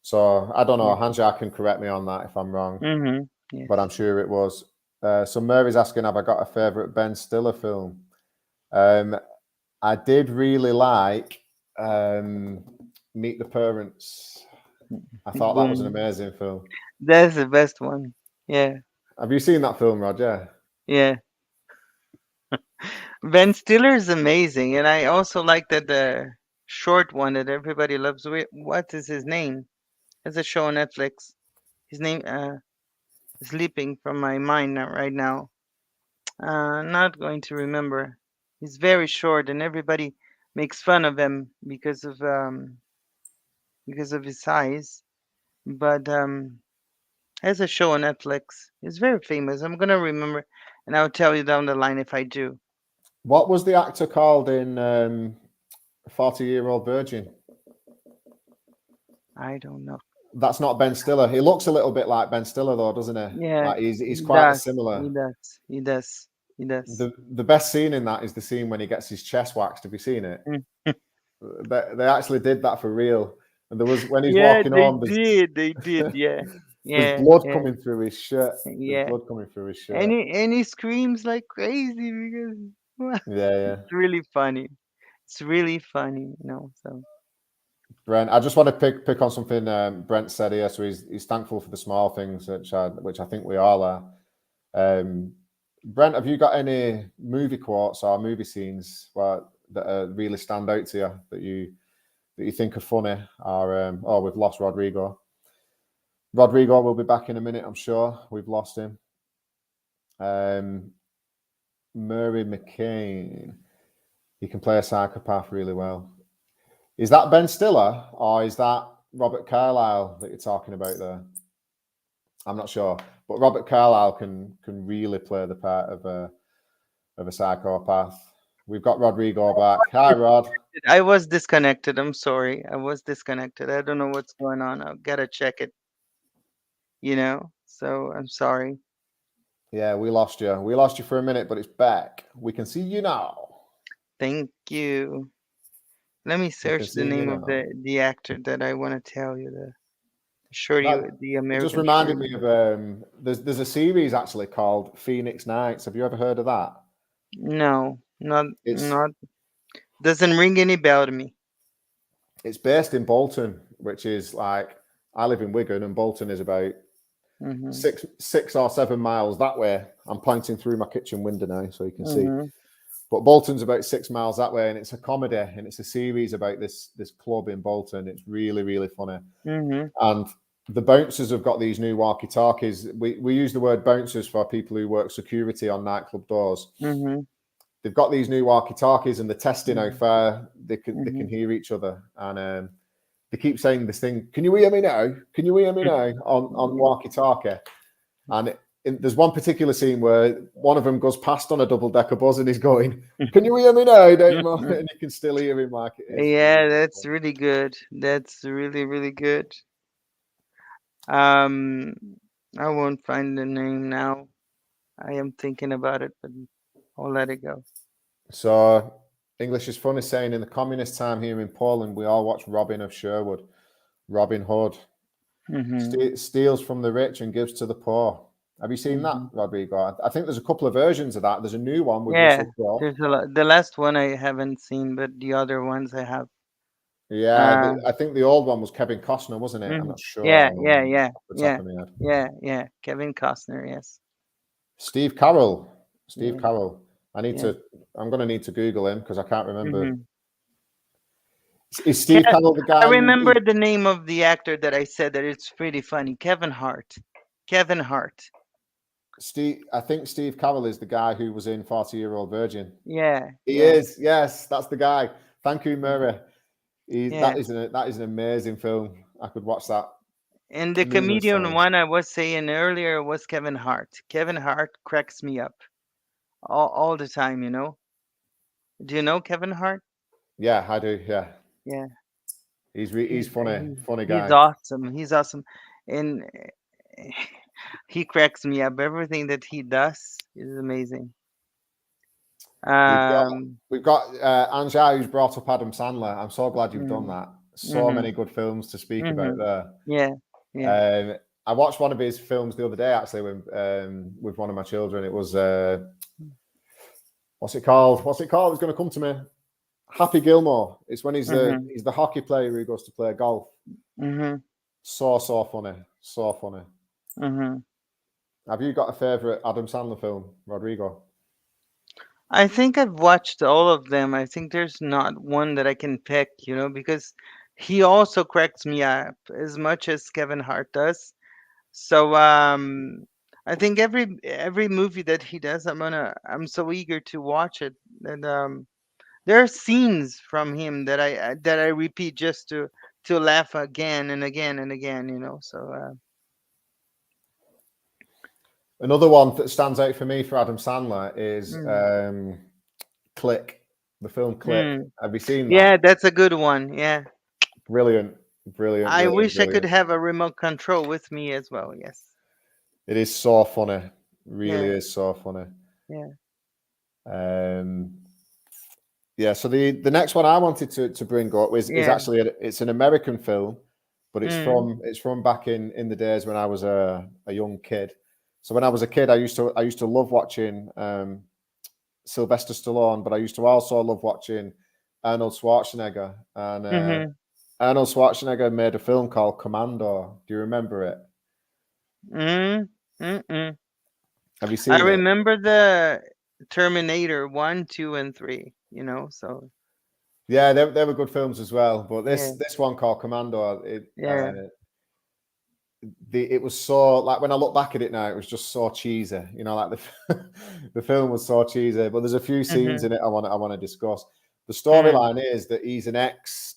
So I don't know. yeah. Hanja can correct me on that if I'm wrong, Mm-hmm. but I'm Yes. sure it was. So Mary's asking, have I got a favourite Ben Stiller film? Um, I did really like um, Meet the Parents. I thought that was an Boom. amazing film. That's the best one. Yeah, Have you seen that film, Roger? yeah. Ben Stiller is amazing, and I also like that the short one that everybody loves. What is his name? It's a show on Netflix. His name is leaping from my mind right now. Not going to remember. He's very short, and everybody makes fun of him because of his size. But has a show on Netflix. He's very famous. I'm gonna remember, and I'll tell you down the line if I do. What was the actor called in 40-Year-Old Virgin? I don't know. That's not Ben Stiller. He looks a little bit like Ben Stiller, though, doesn't he? Yeah, Like he's he quite does. He similar. does. He does. He does. The best scene in that is the scene when he gets his chest waxed. Have you seen it? Mm. They actually did that for real. And there was when he's Yeah, walking they home, did. They did. Yeah. there's Yeah. blood Yeah. coming through his shirt. There's Yeah. blood coming through his And shirt. he screams like crazy because Yeah, yeah. it's really funny. It's really funny. So Brent, I just want to pick on something Brent said here. So he's thankful for the small things, which I think we all are. Brent, have you got any movie quotes or movie scenes that really stand out to you that you think are funny? Or oh, we've lost Rodrigo. Rodrigo will be back in a minute, I'm sure. We've lost him. Murray McCain. He can play a psychopath really well. Is that Ben Stiller or is that Robert Carlyle that you're talking about there? I'm not sure, but Robert Carlyle can really play the part of a psychopath. We've got Rodrigo back. Hi, Rod. I was disconnected. I'm sorry. I was disconnected. I don't know what's going on. I've gotta check it. So I'm sorry. Yeah, we lost you. We lost you for a minute, but it's back. We can see you now. Thank you. Let me We can search the see you name of now. the actor that I want to tell you. Shorty, That the it just American reminded me Shorty. of there's a series actually called Phoenix Nights. Have you ever heard of that? No, not It's not doesn't ring any bell to me. it's based in Bolton, which is like I live in Wigan, and Bolton is about Mhm. six or 7 miles that way. I'm pointing through my kitchen window now, so you can see. Mhm. But Bolton's about 6 miles that way, and it's a comedy, and it's a series about this club in Bolton. It's really really funny, Mhm. and the bouncers have got these new walkie-talkies. We use the word bouncers for people who work security on nightclub doors. Mhm. They've got these new walkie-talkies, and they're testing how Mhm. far they can Mhm. hear each other, and they keep saying this thing. Can you hear me now? Can you hear me now? On Mhm. walkie-talkie, and there's one particular scene where one of them goes past on a double-decker bus, and he's going, "Can you hear me now, Dave?" And you can still hear him like it is really Yeah, that's funny. really good. That's really, really good. Um, I won't find the name now. I am thinking about it, but I'll let it go. So English is funny saying in the communist time here in Poland, we all watch Robin of Sherwood, Robin Hood, Mhm. steals from the rich and gives to the poor. Have you seen that, Mhm. Rodrigo? I think there's a couple of versions of that. There's a new one with Yeah, Russell Crowe. there's a lot. The last one I haven't seen, but the other ones I have. Yeah, Uh, I think the old one was Kevin Costner, wasn't it? I'm mhm. not sure Yeah, yeah, yeah, off the top yeah, of my head. yeah. Kevin Costner, yes. Steve Carroll. Steve Yeah, Carroll. I need yeah. to. I'm going to need to Google him because I can't remember. Mhm. Is Steve Carroll the I guy remember the name of the actor that I said that it's pretty funny. Kevin Hart. Kevin Hart. Steve? I think Steve Carroll is the guy who was in 40-Year-Old Virgin. Yeah, He yeah, is. Yes, that's the guy. Thank you, yeah, Murray. yeah. That is an amazing film. I could watch that And the numerous comedian times. one I was saying earlier was Kevin Hart. Kevin Hart cracks me up all the time, you know. Do you know Kevin Hart? Yeah, I do. Yeah, Yeah, he's he's funny, funny he's guy. awesome. He's awesome, and he cracks me up. Everything that he does is amazing. We've got Um, we've got Anja who's brought up Adam Sandler. I'm so glad you've done mhm, that. So many mhm, good films to speak about mhm. there. Yeah, yeah. I watched one of his films the other day actually with one of my children. It was what's it called? What's it called? It's going to come to me. Happy Gilmore. It's when Mhm, he's the hockey player who goes to play golf. mhm, So funny, so funny. mhm. Have you got a favorite Adam Sandler film, Rodrigo? I think I've watched all of them. I think there's not one that I can pick, you know, because he also cracks me up as much as Kevin Hart does. So I think every movie that he does, I'm so eager to watch it. And there are scenes from him that I repeat just to laugh again and again and again, you know. So Another one that stands out for me for Adam Sandler is mm, Click, the film Click. mm. Have you seen that? Yeah, that's a good one. Yeah. Brilliant, brilliant, I brilliant, wish I could brilliant. have a remote control with me as well. Yes. It is so funny. Really Yeah. is so funny. Yeah. Um, yeah. So the next one I wanted to bring up is Yeah. actually it's an American film, but Mm. it's from back in the days when I was a young kid. So when I was a kid, I used to love watching Sylvester Stallone, but I used to also love watching Arnold Schwarzenegger. And Mhm. Arnold Schwarzenegger made a film called Commando. Do you remember it? Mm. Mm. Have you I seen it? remember the Terminator 1, 2, and 3, you know, so Yeah, they were good films as well. But yeah, this one called Commando, yeah. it was so like when I look back at it now, it was just so cheesy. You know, like the the film was so cheesy. But there's a few scenes Mhm. in it I want to discuss. The Mm. storyline is that he's an ex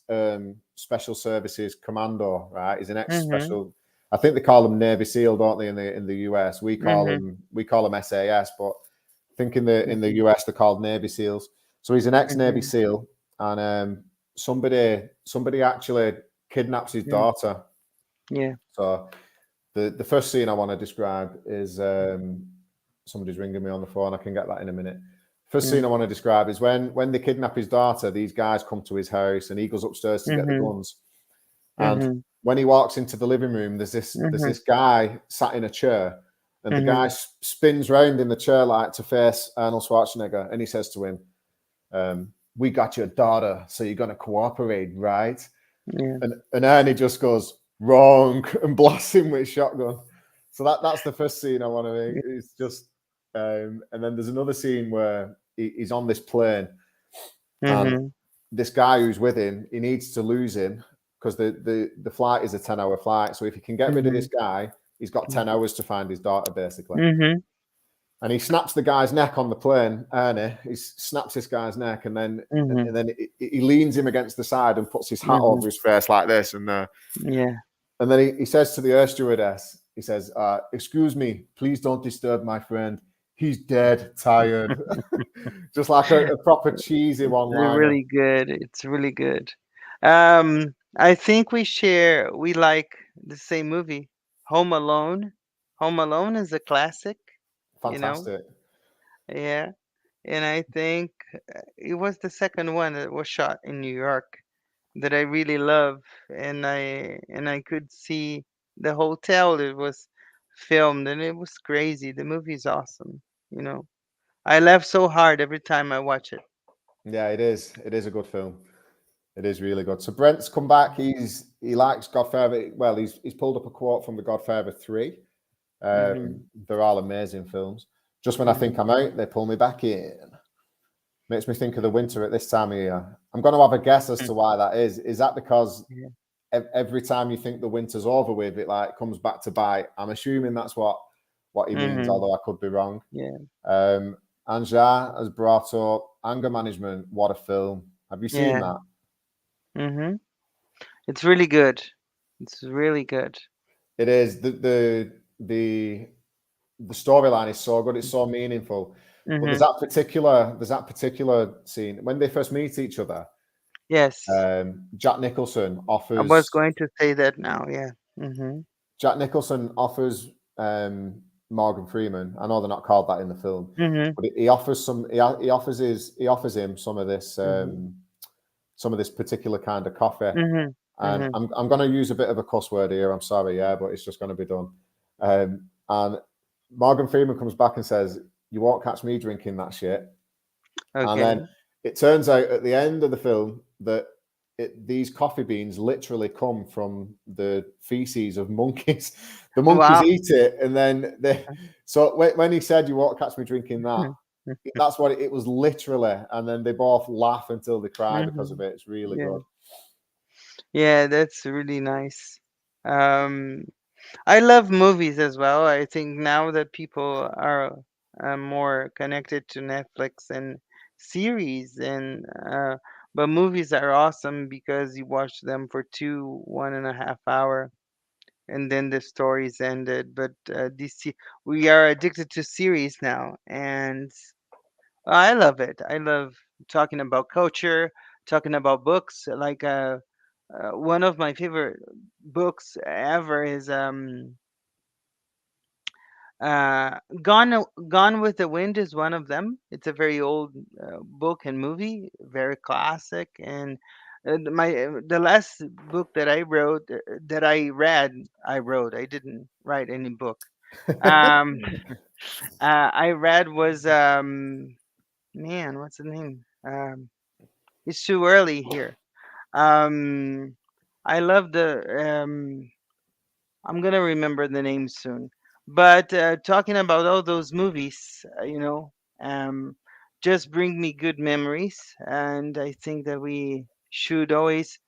special services commando, right? He's an ex Mhm. special. I think they call them Navy SEAL, don't they? In the US, Mhm. we call them SAS, but I think in the Mhm. US they're called Navy SEALs. So he's an ex Navy Mhm. SEAL, and somebody actually kidnaps his Mm. daughter. Yeah. So the first scene I want to describe is somebody's ringing me on the phone. I can get that in a minute. First scene I Mm. want to describe is when they kidnap his daughter. These guys come to his house, and he goes upstairs to get the Mhm. guns. And Mhm. when he walks into the living room, there's Mhm. this guy sat in a chair, and the guy Mhm. spins round in the chair like to face Arnold Schwarzenegger, and he says to him, "We got your daughter, so you're gonna cooperate, right?" Yeah. And Ernie just goes wrong and blasts him with a shotgun. So that's the first scene I want to make. It's just, and then there's another scene where he's on this plane, and Mhm. this guy who's with him, he needs to lose him because the flight is a 10-hour flight. So if he can get rid of this Mhm. guy, he's got 10 hours to find his daughter, basically. Mhm. And he snaps the guy's neck on the plane, Ernie. He snaps this guy's neck, and then Mhm. he leans him against the side and puts his hat over Mhm. his face like this, Yeah. and then he says to the air stewardess, he says, "Excuse me, please don't disturb my friend. He's dead tired." Just like a proper cheesy one-liner. Really good. It's really good. I think we like the same movie. Home Alone. Home Alone is a classic, you know. Fantastic. Yeah. And I think it was the second one that was shot in New York that I really love, and I could see the hotel it was filmed, and it was crazy. The movie's awesome, you know. I laugh so hard every time I watch it. Yeah, it is. It is a good film. It is really good. So Brent's come back. He likes Godfather. Well, he's pulled up a quote from the Godfather 3. Mhm. They're all amazing films. Just when I think Mhm. I'm out, they pull me back in. Makes me think of the winter at this time of year. I'm going to have a guess as Mm. to why that is. Is that because Yeah. every time you think the winter's over with, it like comes back to bite? I'm assuming that's what he means, Mhm. although I could be wrong. Yeah. Um, Anja has brought up Anger Management. What a film! Have you seen Yeah. that? Mhm. It's really good. It's really good. It is the storyline is so good. It's so meaningful. But Mhm. there's that particular scene when they first meet each other. Yes. Jack Nicholson I was offers going to say that now. Yeah. Mhm. Jack Nicholson offers Morgan Freeman. I know they're not called that in the film, Mhm. but he offers he offers him Mhm. some of this particular kind of coffee. Mhm. And Mhm. I'm going to use a bit of a cuss word here. I'm sorry, yeah, but it's just going to be done. And Morgan Freeman comes back and says, "You won't catch me drinking that shit." And then Okay. it turns out at the end of the film that these coffee beans literally come from the feces of monkeys. The monkeys Wow. eat it, and then so when he said, "You won't catch me drinking that," that's what it was literally. And then they both laugh until they cry because of Mhm. it. It's really Yeah. good. Yeah, that's really nice. Um, I love movies as well. I think now that people are more connected to Netflix and series, and but movies are awesome because you watch them for 1.5 hour, and then the story's ended. But we are addicted to series now, and I love it. I love talking about culture, talking about books. Like one of my favorite books ever is Gone with the Wind is one of them. It's a very old book and movie, very classic. And the last book that I wrote, that I read, I wrote. I didn't write any book. Um, I read was man, what's the name? It's too early here. Um, I love the I'm gonna remember the name soon. But talking about all those movies, um, just bring me good memories, and I think that we should always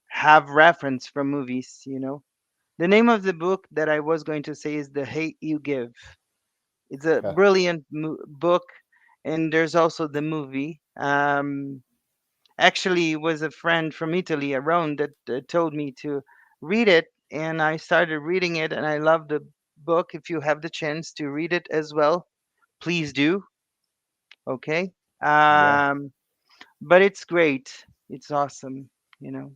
have reference from movies. The name of the book that I was going to say is The Hate You Give. It's a Yeah, brilliant book, and there's also the movie. Actually, it was a friend from Italy, around, that told me to read it, and I started reading it, and I love the book. If you have the chance to read it as well, please do. Okay. yeah. Um, but it's great. It's awesome. You know.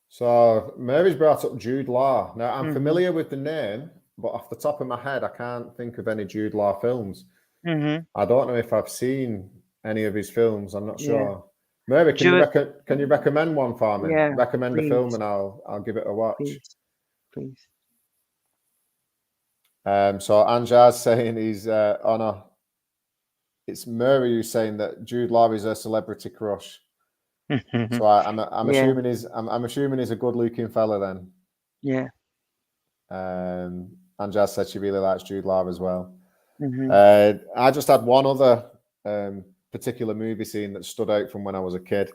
So Mary's brought up Jude Law. Now I'm Mhm. familiar with the name, but off the top of my head, I can't think of any Jude Law films. Mhm. I don't know if I've seen any of his films. I'm not Yeah. sure. Mary, Jude, can you recommend one for me? yeah, Recommend a film, please, and I'll give it a watch. please, please. So Anjar's saying he's oh no, it's Murray who's saying that Jude Law is a celebrity crush. So I'm Yeah, assuming I'm assuming he's a good looking fella then. yeah. Anjar said she really likes Jude Law as well. Hmm. I just had one other particular movie scene that stood out from when I was a kid,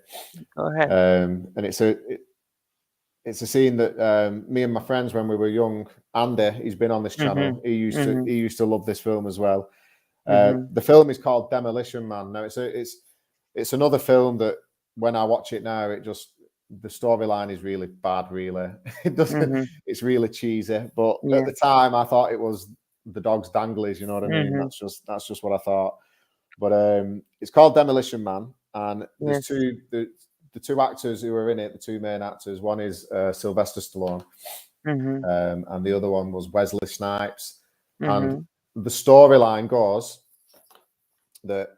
Go ahead. and it's a scene that me and my friends when we were young. Andy, he's been on this Hmm. channel. Hmm. He used to love this film as well. Hmm. The film is called Demolition Man. Now it's another film that when I watch it now, it just the storyline is really bad. Really, it doesn't. Hmm. It's really cheesy. But at Yeah. the time, I thought it was the dog's danglies. You know what I mean? Hmm. That's just what I thought. But it's called Demolition Man, and there's Yes. the two actors who are in it. The two main actors. One is Sylvester Stallone, Hmm. and the other one was Wesley Snipes. And Hmm. the storyline goes that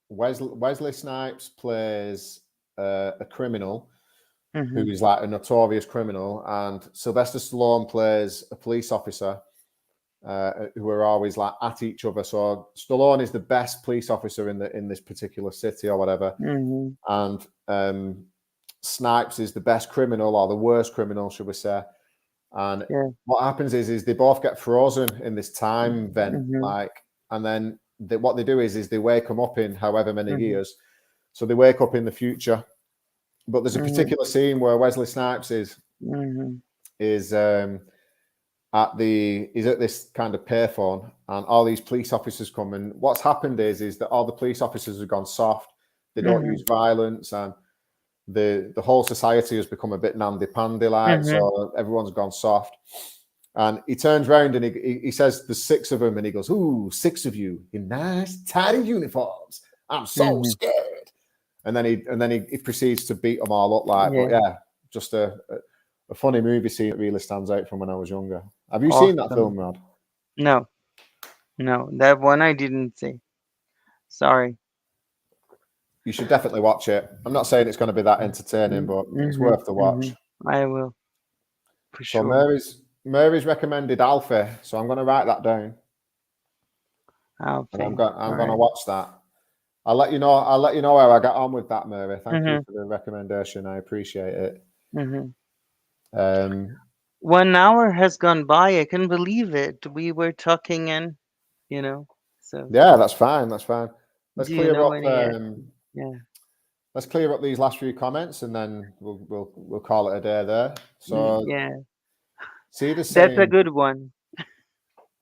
Wesley Snipes plays a criminal who Hmm. is like a notorious criminal, and Sylvester Stallone plays a police officer who are always like at each other. So Stallone is the best police officer in this particular city or whatever, Hmm. and Snipes is the best criminal or the worst criminal, should we say? And Yeah. what happens is they both get frozen in this time vent, Hmm. like, and then what they do is they wake them up in however many Hmm. years. So they wake up in the future. But there's a Hmm. particular scene where Wesley Snipes Hmm. is he's at this kind of payphone, and all these police officers come. And what's happened is that all the police officers have gone soft. They don't use Hmm. violence, and the whole society has become a bit nandy pandy like. Hmm. So everyone's gone soft. And he turns around and he says, "There's six of them," and he goes, "Ooh, six of you in nice tidy uniforms. I'm so Hmm. scared." And then he proceeds to beat them all up like. But Yeah. yeah, just a funny movie scene that really stands out from when I was younger. Have you seen that Awesome. film, Rod? No, no, that one I didn't see. Sorry. You should definitely watch it. I'm not saying it's going to be that entertaining, but it's Mm-hmm. worth the watch. Hmm. I will for So sure. Mary's recommended Alfie, so I'm going to write that down, and Alfie. I'm All going to right. watch that. I'll let you know. I'll let you know how I get on with that, Mary. Thank you Mm-hmm. for the recommendation. I appreciate it. Mm-hmm. Um, 1 hour has gone by. I can believe it. We were talking and you know. So, yeah, that's fine. That's fine. Let's do you clear know up. any? Yeah. Let's clear up these last few comments, and then we'll call it a day there. So, Yeah. Cedar's That's a saying, good one.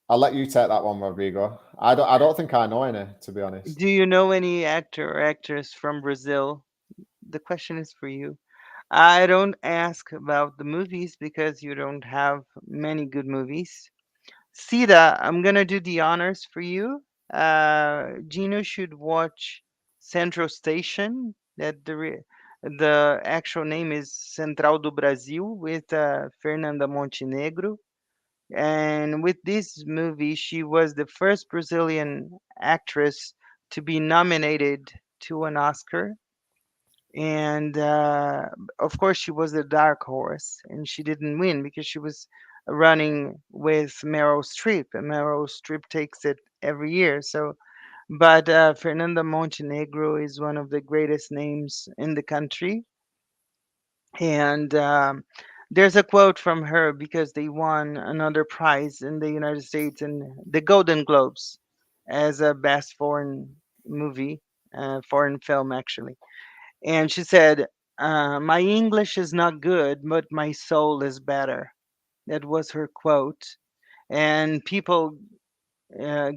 I'll let you take that one, Rodrigo. I don't think I know any, to be honest. Do you know any actor or actress from Brazil? The question is for you. I don't ask about the movies because you don't have many good movies. Sita, I'm gonna do the honors for you. Gino should watch Central Station. The actual name is Central do Brasil with Fernanda Montenegro. And with this movie, she was the first Brazilian actress to be nominated to an Oscar. And of course, she was the dark horse, and she didn't win because she was running with Meryl Streep, and Meryl Streep takes it every year. So, but Fernanda Montenegro is one of the greatest names in the country, and there's a quote from her because they won another prize in the United States in the Golden Globes as a best foreign movie, foreign film actually. And she said, "My English is not good, but my soul is better." That was her quote, and people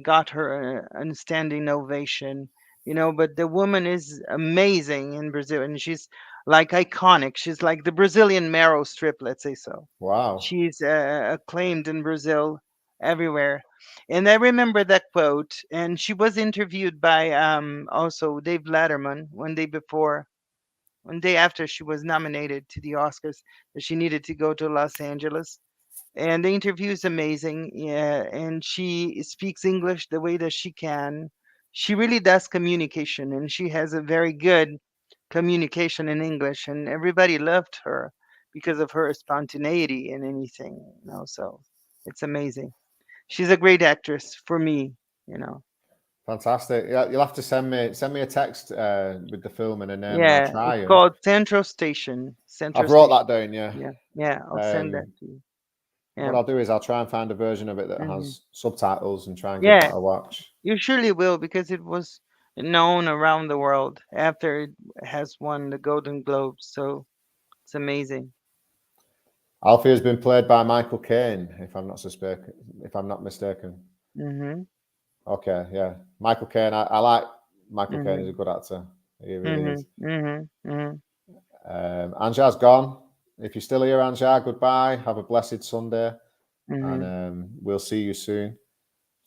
got her a standing ovation. But the woman is amazing in Brazil, and she's like iconic. She's like the Brazilian Meryl Streep, let's say so. Wow. She's acclaimed in Brazil everywhere. And I remember that quote, and she was interviewed by also Dave Letterman one day after she was nominated to the Oscars, that she needed to go to Los Angeles. And the interview is amazing. Yeah, and she speaks English the way that she can. She really does communication, and she has a very good communication in English, and everybody loved her because of her spontaneity and anything, So it's amazing. She's a great actress for me. Fantastic. Yeah, you'll have to send me a text with the film and a name, and I'll Yeah, try it's and called Central Station. Central I've wrote Station. that down. Yeah. Yeah, yeah, I'll send that Um, to you. what Yeah. I'll do is I'll try and find a version of it that Hmm. has subtitles and try and give Yeah, that a watch. you surely will because it was known around the world after it has won the Golden Globes. So it's amazing. Alfie has been played by Michael Caine, if I'm not mistaken. Mm-hmm. Okay, yeah, Michael Caine. I like Michael Caine. He's Mm-hmm. a good actor. He really Mm-hmm. is. Mm-hmm. Mm-hmm. Anjar's gone. If you're still here, Anjar, goodbye. Have a blessed Sunday, and Mm-hmm. we'll see you soon.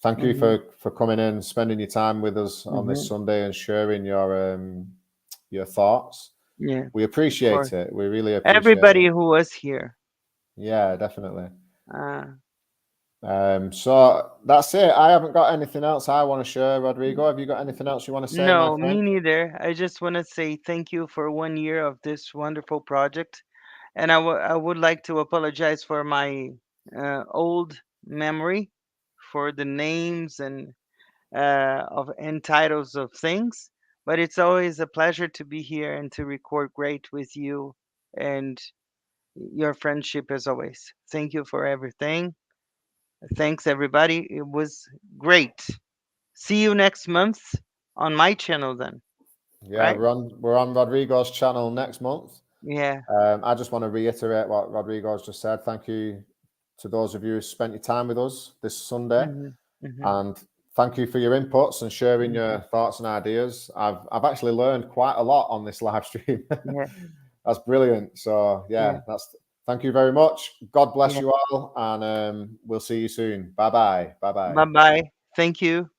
Thank you Mm-hmm. for coming in, spending your time with us on this Mm-hmm. Sunday, and sharing your thoughts. Yeah, We of course. appreciate it. We really appreciate Everybody it. who was here. Yeah, definitely. Uh, So that's it. I haven't got anything else I want to share, Rodrigo. Have you got anything else you want to say, my no, me friend? neither. I just want to say thank you for 1 year of this wonderful project. And I would like to apologize for my old memory for the names and titles of things. But it's always a pleasure to be here and to record great with you and your friendship as always. Thank you for everything. Thanks, everybody. It was great. See you next month on my channel then, Yeah, right? we're on Rodrigo's channel next month. Yeah. I just want to reiterate what Rodrigo's just said. Thank you to those of you who spent your time with us this Sunday, Hmm. Hmm. and thank you for your inputs and sharing Hmm. your thoughts and ideas. I've actually learned quite a lot on this live stream. Yeah. That's brilliant. So Yeah. yeah, thank you very much. God bless Yeah. you all, and we'll see you soon. Bye bye. Bye Bye bye. bye. Thank you.